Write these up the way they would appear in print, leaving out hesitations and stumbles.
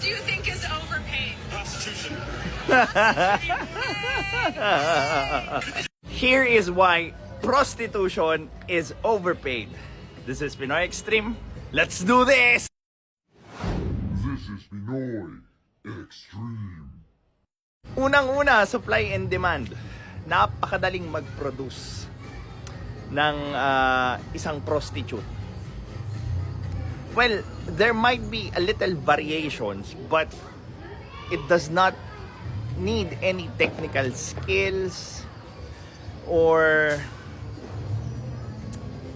do you think is overpaid? Prostitution. Here is why prostitution is overpaid. This is Pinoy Extreme. Let's do this! This is Pinoy Extreme. Unang-una, supply and demand. Napakadaling mag-produce ng isang prostitute. Well, there might be a little variations, but it does not need any technical skills or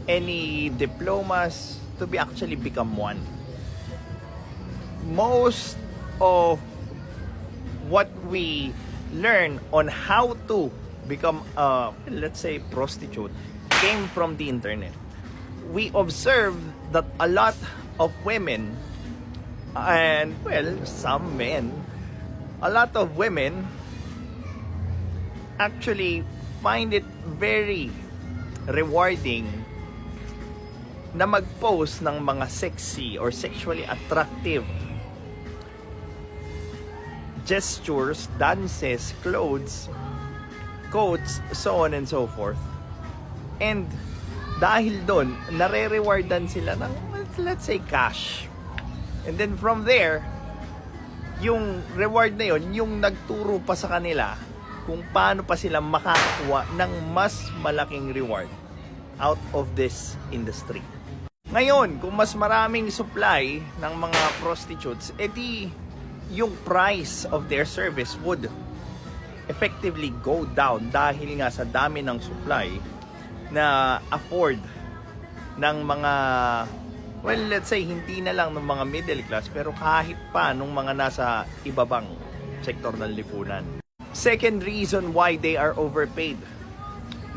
any diplomas to be actually become one. Most of what we learn on how to become let's say prostitute came from the internet. We observe that a lot of women and well, some men, a lot of women actually find it very rewarding na mag-post ng mga sexy or sexually attractive gestures, dances, clothes, quotes, so on and so forth. And dahil doon, nare-rewardan sila ng, let's say, cash. And then from there, yung reward na yun, yung nagturo pa sa kanila kung paano pa sila makakakuha ng mas malaking reward out of this industry. Ngayon, kung mas maraming supply ng mga prostitutes, edi yung price of their service would effectively go down dahil nga sa dami ng supply na afford ng mga, well, let's say, hindi na lang ng mga middle class, pero kahit pa nung mga nasa ibabang sektor ng lipunan. Second reason why they are overpaid,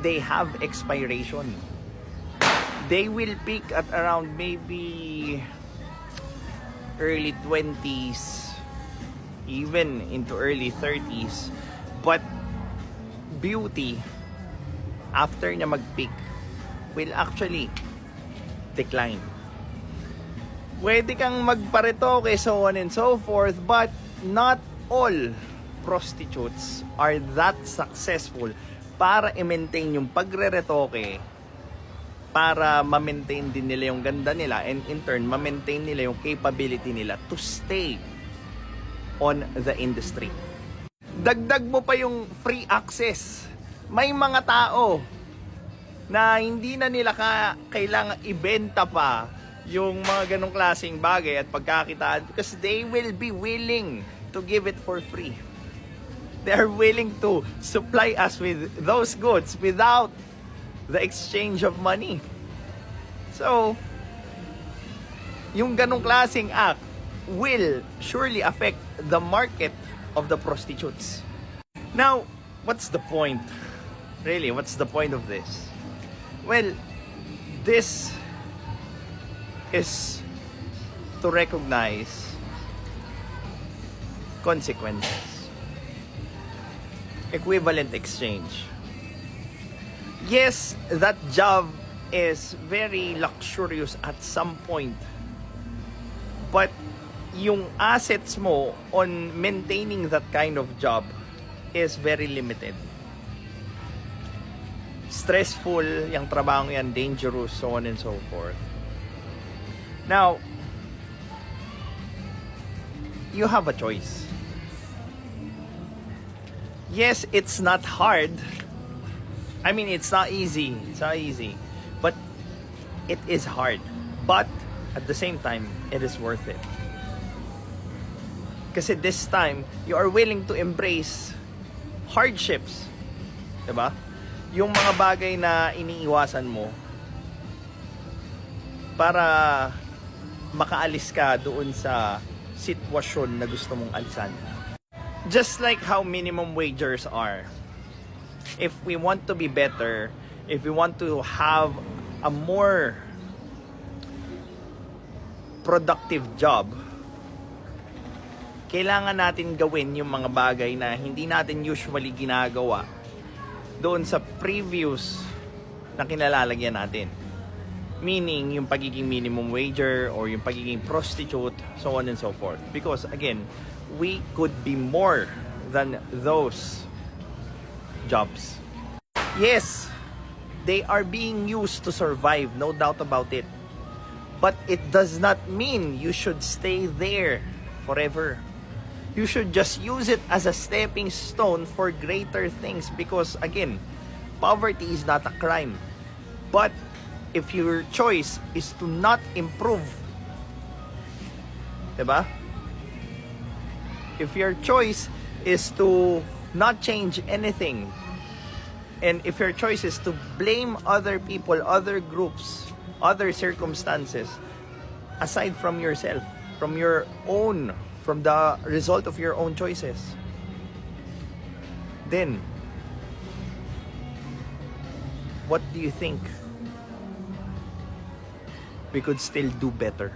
they have expiration. They will peak at around maybe early 20s, even into early 30s. But beauty, after niya mag-peak, will actually decline. Pwede kang magparetoke, so on and so forth, but not all prostitutes are that successful para i-maintain yung pagre-retoke, para ma-maintain din nila yung ganda nila, and in turn, ma-maintain nila yung capability nila to stay on the industry. Dagdag mo pa yung free access. May mga tao na hindi na nila kailangan ibenta pa yung mga ganong klaseng bagay at pagkakitaan because they will be willing to give it for free. They are willing to supply us with those goods without the exchange of money. So, yung ganong klaseng act will surely affect the market of the prostitutes. Now, what's the point? Really, what's the point of this? Well, this is to recognize consequences. Equivalent exchange. Yes, that job is very luxurious at some point. But yung assets mo on maintaining that kind of job is very limited. Stressful yung trabaho yan, dangerous, so on and so forth. Now, you have a choice. Yes, it's not hard. I mean, it's not easy. It's not easy. But it is hard. But at the same time, it is worth it. Kasi this time, you are willing to embrace hardships. Diba? Yung mga bagay na iniiwasan mo para makaalis ka doon sa sitwasyon na gusto mong alisan. Just like how minimum wagers are. If we want to be better, if we want to have a more productive job, kailangan natin gawin yung mga bagay na hindi natin usually ginagawa doon sa previous na kinalalagyan natin. Meaning, yung pagiging minimum wager or yung pagiging prostitute, so on and so forth. Because again, we could be more than those jobs. Yes, they are being used to survive, no doubt about it. But it does not mean you should stay there forever. You should just use it as a stepping stone for greater things. Because again, poverty is not a crime. But if your choice is to not improve, diba? If your choice is to not change anything, and if your choice is to blame other people, other groups, other circumstances, aside from yourself, from the result of your own choices, then what do you think we could still do better?